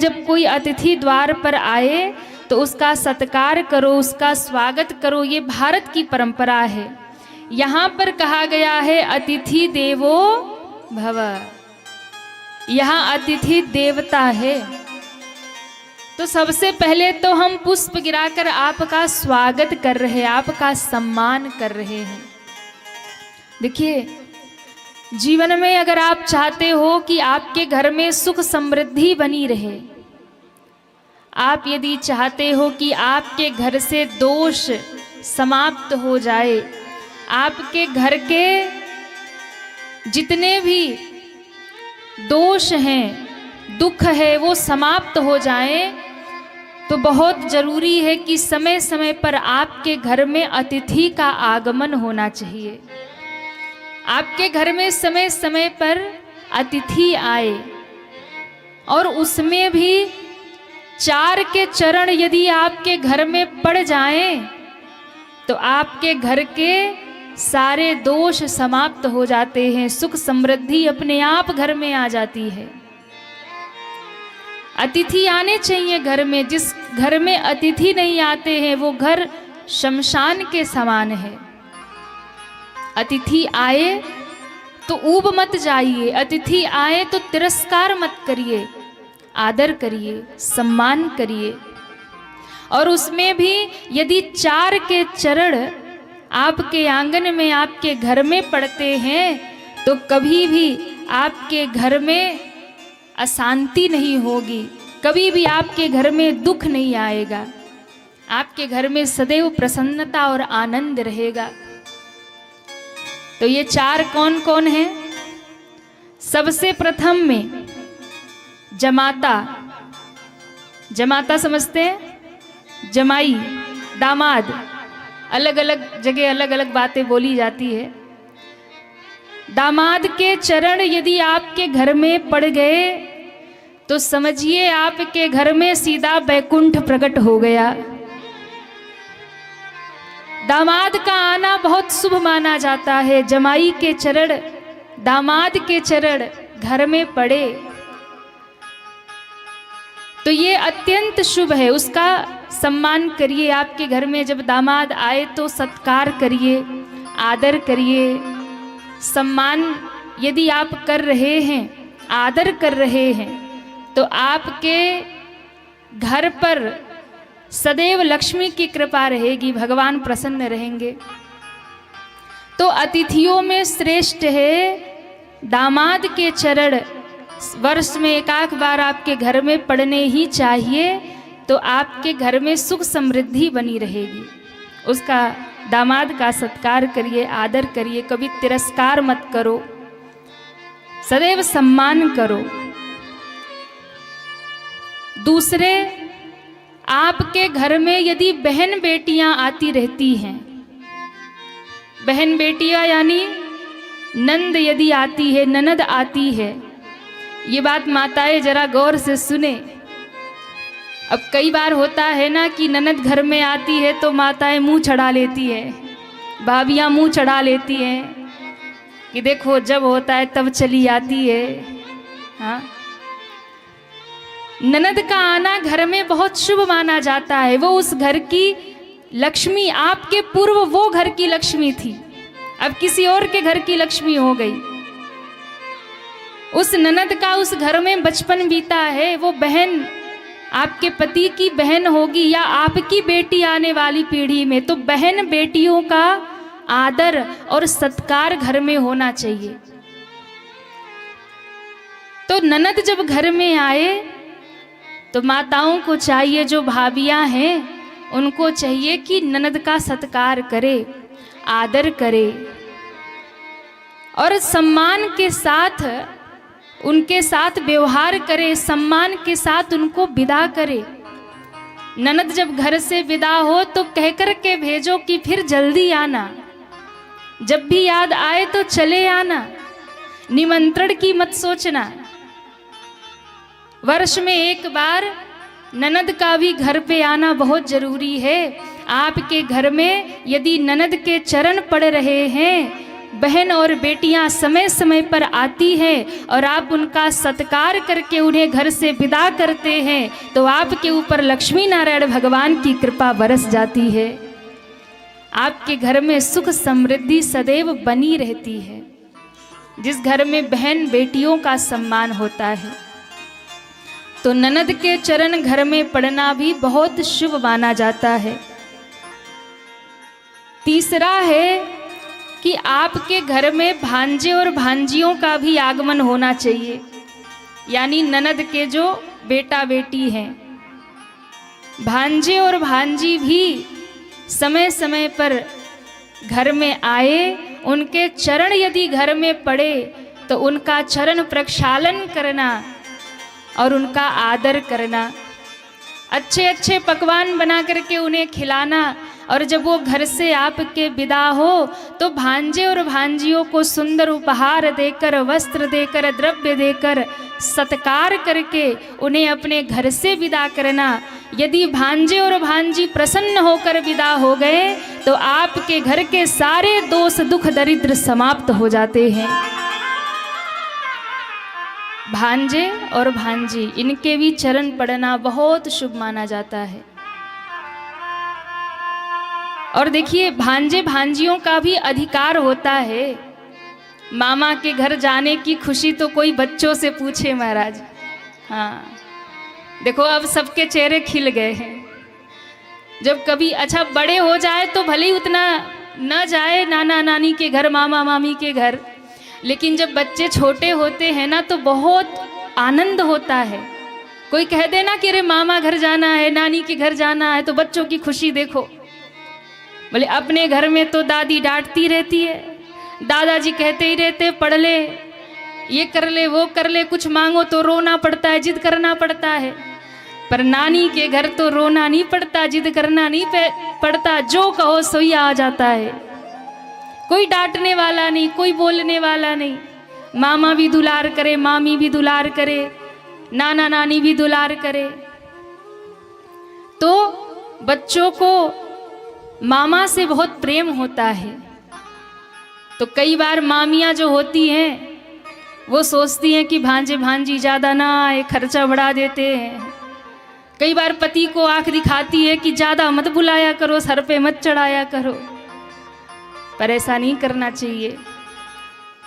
जब कोई अतिथि द्वार पर आए तो उसका सत्कार करो, उसका स्वागत करो। ये भारत की परंपरा है। यहाँ पर कहा गया है अतिथि देवो भव। यहाँ अतिथि देवता है। तो सबसे पहले तो हम पुष्प गिराकर आपका स्वागत कर रहे हैं, आपका सम्मान कर रहे हैं। देखिए, जीवन में अगर आप चाहते हो कि आपके घर में सुख समृद्धि बनी रहे, आप यदि चाहते हो कि आपके घर से दोष समाप्त हो जाए, आपके घर के जितने भी दोष हैं, दुख है, वो समाप्त हो जाए, तो बहुत जरूरी है कि समय समय पर आपके घर में अतिथि का आगमन होना चाहिए। आपके घर में समय समय पर अतिथि आए और उसमें भी 4 के चरण यदि आपके घर में पड़ जाएं तो आपके घर के सारे दोष समाप्त हो जाते हैं, सुख समृद्धि अपने आप घर में आ जाती है। अतिथि आने चाहिए घर में। जिस घर में अतिथि नहीं आते हैं वो घर शमशान के समान है। अतिथि आए तो ऊब मत जाइए, अतिथि आए तो तिरस्कार मत करिए, आदर करिए, सम्मान करिए। और उसमें भी यदि 4 के चरण आपके आंगन में, आपके घर में पड़ते हैं तो कभी भी आपके घर में अशांति नहीं होगी, कभी भी आपके घर में दुख नहीं आएगा। आपके घर में सदैव प्रसन्नता और आनंद रहेगा। तो ये 4 कौन कौन हैं? सबसे प्रथम में जमाता। जमाता समझते हैं? जमाई, दामाद। अलग अलग जगह अलग अलग बातें बोली जाती है। दामाद के चरण यदि आपके घर में पड़ गए तो समझिए आपके घर में सीधा बैकुंठ प्रकट हो गया। दामाद का आना बहुत शुभ माना जाता है। जमाई के चरण, दामाद के चरण घर में पड़े तो ये अत्यंत शुभ है। उसका सम्मान करिए। आपके घर में जब दामाद आए तो सत्कार करिए, आदर करिए। सम्मान यदि आप कर रहे हैं, आदर कर रहे हैं तो आपके घर पर सदैव लक्ष्मी की कृपा रहेगी, भगवान प्रसन्न रहेंगे। तो अतिथियों में श्रेष्ठ है दामाद के चरण। वर्ष में एकाक बार आपके घर में पड़ने ही चाहिए, तो आपके घर में सुख समृद्धि बनी रहेगी। उसका, दामाद का सत्कार करिए, आदर करिए, कभी तिरस्कार मत करो, सदैव सम्मान करो। दूसरे, आपके घर में यदि बहन बेटियां आती रहती हैं, बहन बेटियां यानी नंद यदि आती है, ननद आती है, ये बात माताएं जरा गौर से सुने। अब कई बार होता है ना कि ननद घर में आती है तो माताएं मुंह चढ़ा लेती है, भाभियां मुंह चढ़ा लेती हैं कि देखो जब होता है तब चली आती है। हाँ, ननद का आना घर में बहुत शुभ माना जाता है। वो उस घर की लक्ष्मी, आपके पूर्व वो घर की लक्ष्मी थी, अब किसी और के घर की लक्ष्मी हो गई। उस ननद का उस घर में बचपन बीता है। वो बहन आपके पति की बहन होगी या आपकी बेटी आने वाली पीढ़ी में, तो बहन बेटियों का आदर और सत्कार घर में होना चाहिए। तो ननद जब घर में आए तो माताओं को चाहिए, जो भाभियां हैं उनको चाहिए कि ननद का सत्कार करे, आदर करे और सम्मान के साथ उनके साथ व्यवहार करे, सम्मान के साथ उनको विदा करे। ननद जब घर से विदा हो तो कहकर के भेजो कि फिर जल्दी आना, जब भी याद आए तो चले आना, निमंत्रण की मत सोचना। वर्ष में एक बार ननद का भी घर पे आना बहुत जरूरी है। आपके घर में यदि ननद के चरण पड़ रहे हैं बहन और बेटियां समय समय पर आती हैं और आप उनका सत्कार करके उन्हें घर से विदा करते हैं, तो आपके ऊपर लक्ष्मी नारायण भगवान की कृपा बरस जाती है। आपके घर में सुख समृद्धि सदैव बनी रहती है। जिस घर में बहन बेटियों का सम्मान होता है, तो ननद के चरण घर में पड़ना भी बहुत शुभ माना जाता है। तीसरा है कि आपके घर में भांजे और भांजियों का भी आगमन होना चाहिए, यानी ननद के जो बेटा बेटी हैं, भांजे और भांजी भी समय समय पर घर में आए, उनके चरण यदि घर में पड़े तो उनका चरण प्रक्षालन करना और उनका आदर करना, अच्छे अच्छे पकवान बना करके उन्हें खिलाना, और जब वो घर से आपके विदा हो तो भांजे और भांजियों को सुंदर उपहार देकर, वस्त्र देकर, द्रव्य देकर सत्कार करके उन्हें अपने घर से विदा करना। यदि भांजे और भांजी प्रसन्न होकर विदा हो गए तो आपके घर के सारे दोष दुख दरिद्र समाप्त हो जाते हैं। भांजे और भांजी इनके भी चरण पड़ना बहुत शुभ माना जाता है। और देखिए, भांजे भांजियों का भी अधिकार होता है। मामा के घर जाने की खुशी तो कोई बच्चों से पूछे महाराज। हाँ, देखो अब सबके चेहरे खिल गए हैं। जब कभी अच्छा बड़े हो जाए तो भले ही उतना न जाए नाना नानी के घर, मामा मामी के घर, लेकिन जब बच्चे छोटे होते हैं ना तो बहुत आनंद होता है। कोई कह देना कि अरे मामा घर जाना है, नानी के घर जाना है, तो बच्चों की खुशी देखो। बोले अपने घर में तो दादी डांटती रहती है, दादाजी कहते ही रहते पढ़ ले, ये कर ले, वो कर ले, कुछ मांगो तो रोना पड़ता है, जिद करना पड़ता है। पर नानी के घर तो रोना नहीं पड़ता, जिद करना नहीं पड़ता, जो कहो सोई आ जाता है। कोई डांटने वाला नहीं, कोई बोलने वाला नहीं। मामा भी दुलार करे, मामी भी दुलार करे, नाना नानी भी दुलार करे। तो बच्चों को मामा से बहुत प्रेम होता है। तो कई बार मामियाँ जो होती हैं वो सोचती हैं कि भांजे भांजी ज़्यादा ना आए, खर्चा बढ़ा देते हैं। कई बार पति को आंख दिखाती है कि ज़्यादा मत बुलाया करो, सर पे मत चढ़ाया करो। पर ऐसा नहीं करना चाहिए।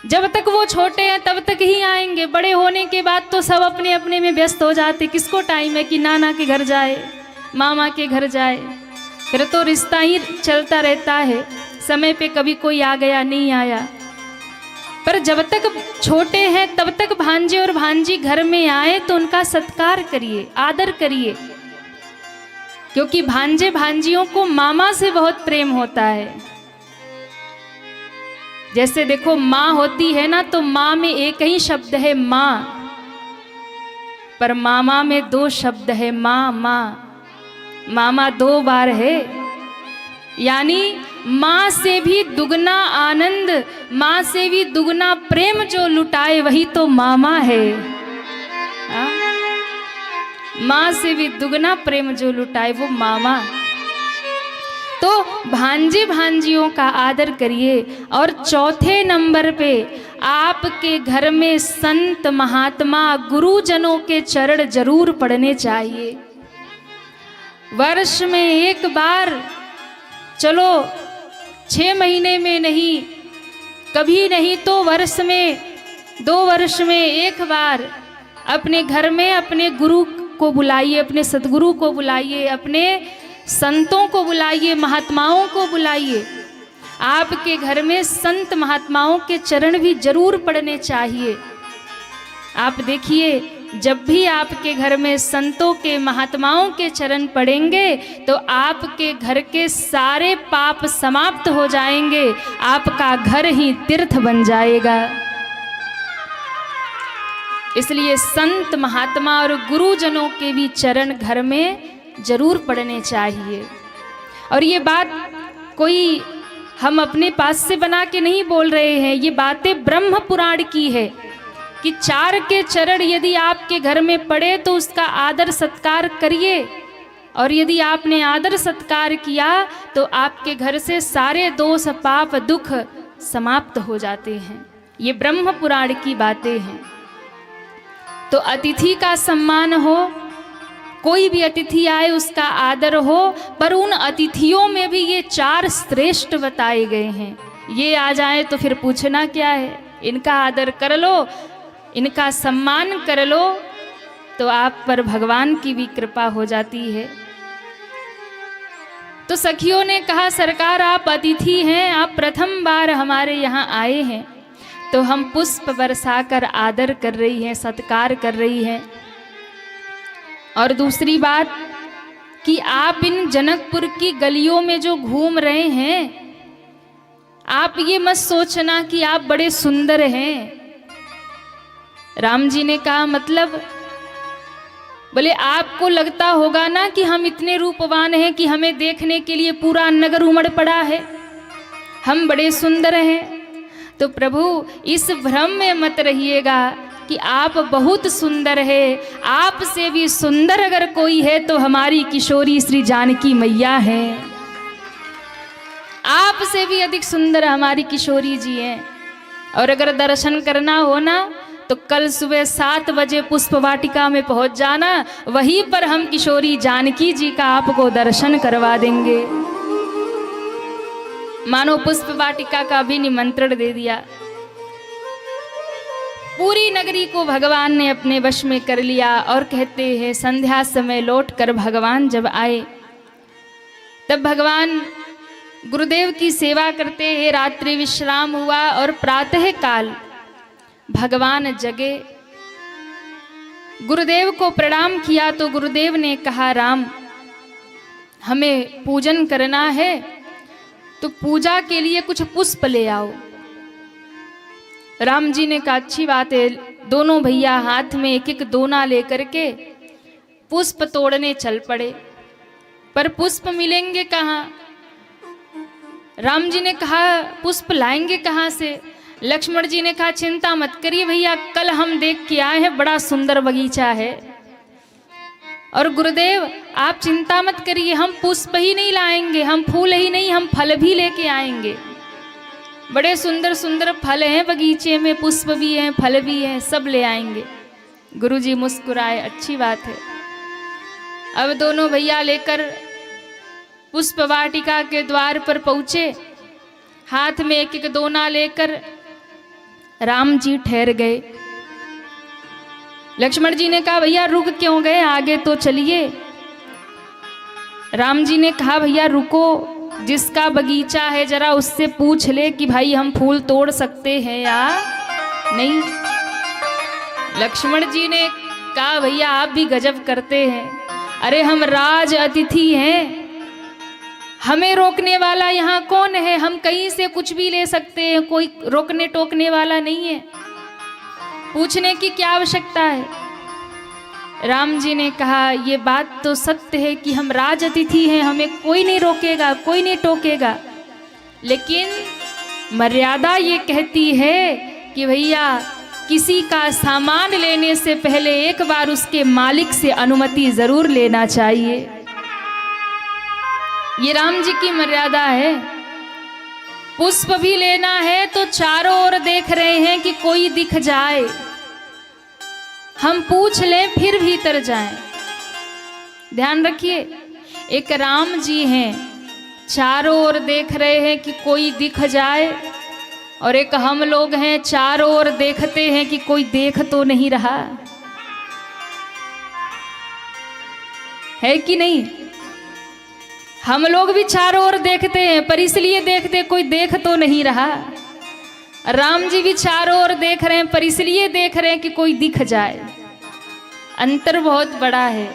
जब तक वो छोटे हैं तब तक ही आएंगे, बड़े होने के बाद तो सब अपने अपने में व्यस्त हो जाते। किसको टाइम है कि नाना के घर जाए, मामा के घर जाए? फिर तो रिश्ता ही चलता रहता है, समय पे कभी कोई आ गया, नहीं आया। पर जब तक छोटे हैं तब तक भांजे और भांजी घर में आए तो उनका सत्कार करिए, आदर करिए, क्योंकि भांजे भांजियों को मामा से बहुत प्रेम होता है। जैसे देखो माँ होती है ना, तो माँ में एक ही शब्द है माँ, पर मामा में दो शब्द है माँ माँ। मामा दो बार है, यानी माँ से भी दुगना आनंद, माँ से भी दुगना प्रेम जो लुटाए वही तो मामा है। माँ से भी दुगना प्रेम जो लुटाए वो मामा। तो भांजे भांजियों का आदर करिए। और चौथे नंबर पे आपके घर में संत महात्मा गुरुजनों के चरण जरूर पड़ने चाहिए। वर्ष में एक बार, चलो 6 महीने में नहीं, कभी नहीं तो वर्ष में 2 वर्ष में एक बार अपने घर में अपने गुरु को बुलाइए, अपने सदगुरु को बुलाइए, अपने संतों को बुलाइए, महात्माओं को बुलाइए। आपके घर में संत महात्माओं के चरण भी जरूर पड़ने चाहिए। आप देखिए, जब भी आपके घर में संतों के महात्माओं के चरण पड़ेंगे तो आपके घर के सारे पाप समाप्त हो जाएंगे, आपका घर ही तीर्थ बन जाएगा। इसलिए संत महात्मा और गुरुजनों के भी चरण घर में जरूर पड़ने चाहिए। और ये बात कोई हम अपने पास से बना के नहीं बोल रहे हैं, ये बातें ब्रह्म पुराण की है कि 4 के चरण यदि आपके घर में पड़े तो उसका आदर सत्कार करिए। और यदि आपने आदर सत्कार किया तो आपके घर से सारे दोष पाप दुख समाप्त हो जाते हैं। ये ब्रह्म पुराण की बातें हैं। तो अतिथि का सम्मान हो, कोई भी अतिथि आए उसका आदर हो, पर उन अतिथियों में भी ये 4 श्रेष्ठ बताए गए हैं। ये आ जाए तो फिर पूछना क्या है, इनका आदर कर लो, इनका सम्मान कर लो, तो आप पर भगवान की भी कृपा हो जाती है। तो सखियों ने कहा, सरकार आप अतिथि हैं, आप प्रथम बार हमारे यहाँ आए हैं, तो हम पुष्प बरसाकर आदर कर रही हैं, सत्कार कर रही हैं। और दूसरी बात कि आप इन जनकपुर की गलियों में जो घूम रहे हैं, आप ये मत सोचना कि आप बड़े सुंदर हैं। राम जी ने कहा, मतलब? बोले आपको लगता होगा ना कि हम इतने रूपवान हैं कि हमें देखने के लिए पूरा नगर उमड़ पड़ा है, हम बड़े सुंदर हैं। तो प्रभु इस भ्रम में मत रहिएगा कि आप बहुत सुंदर है। आपसे भी सुंदर अगर कोई है तो हमारी किशोरी श्री जानकी मैया है। आपसे भी अधिक सुंदर हमारी किशोरी जी हैं। और अगर दर्शन करना हो ना तो कल सुबह 7 बजे पुष्प वाटिका में पहुंच जाना, वहीं पर हम किशोरी जानकी जी का आपको दर्शन करवा देंगे। मानो पुष्प वाटिका का भी निमंत्रण दे दिया। पूरी नगरी को भगवान ने अपने वश में कर लिया। और कहते हैं संध्या समय लौट कर भगवान जब आए, तब भगवान गुरुदेव की सेवा करते हैं। रात्रि विश्राम हुआ और प्रातः काल भगवान जगे, गुरुदेव को प्रणाम किया। तो गुरुदेव ने कहा, राम हमें पूजन करना है, तो पूजा के लिए कुछ पुष्प ले आओ। राम जी ने कहा, अच्छी बात है। दोनों भैया हाथ में एक एक दोना लेकर के पुष्प तोड़ने चल पड़े। पर पुष्प मिलेंगे कहाँ? राम जी ने कहा, पुष्प लाएंगे कहाँ से? लक्ष्मण जी ने कहा, चिंता मत करिए भैया, कल हम देख के आए हैं, बड़ा सुंदर बगीचा है। और गुरुदेव आप चिंता मत करिए, हम पुष्प ही नहीं लाएंगे, हम फूल ही नहीं, हम फल भी लेके आएंगे। बड़े सुंदर सुंदर फल हैं बगीचे में, पुष्प भी हैं, फल भी हैं, सब ले आएंगे। गुरुजी मुस्कुराए, अच्छी बात है। अब दोनों भैया लेकर पुष्प वाटिका के द्वार पर पहुंचे। हाथ में एक एक दोना लेकर राम जी ठहर गए। लक्ष्मण जी ने कहा, भैया रुक क्यों गए, आगे तो चलिए। राम जी ने कहा, भैया रुको, जिसका बगीचा है जरा उससे पूछ ले कि भाई हम फूल तोड़ सकते हैं या नहीं। लक्ष्मण जी ने कहा, भैया आप भी गजब करते हैं, अरे हम राज अतिथि हैं, हमें रोकने वाला यहाँ कौन है? हम कहीं से कुछ भी ले सकते हैं, कोई रोकने टोकने वाला नहीं है, पूछने की क्या आवश्यकता है? राम जी ने कहा, ये बात तो सत्य है कि हम राज अतिथि हैं, हमें कोई नहीं रोकेगा, कोई नहीं टोकेगा, लेकिन मर्यादा ये कहती है कि भैया किसी का सामान लेने से पहले एक बार उसके मालिक से अनुमति जरूर लेना चाहिए। ये राम जी की मर्यादा है। पुष्प भी लेना है तो चारों ओर देख रहे हैं कि कोई दिख जाए, हम पूछ लें फिर भीतर जाएं। ध्यान रखिए, एक राम जी हैं, चारों ओर देख रहे हैं कि कोई दिख जाए, और एक हम लोग हैं, चारों ओर देखते हैं कि कोई देख तो नहीं रहा है कि नहीं। हम लोग भी चारों ओर देखते हैं, पर इसलिए देखते कोई देख तो नहीं रहा। राम जी भी चारों ओर देख रहे हैं, पर इसलिए देख रहे हैं कि कोई दिख जाए। अंतर बहुत बड़ा है।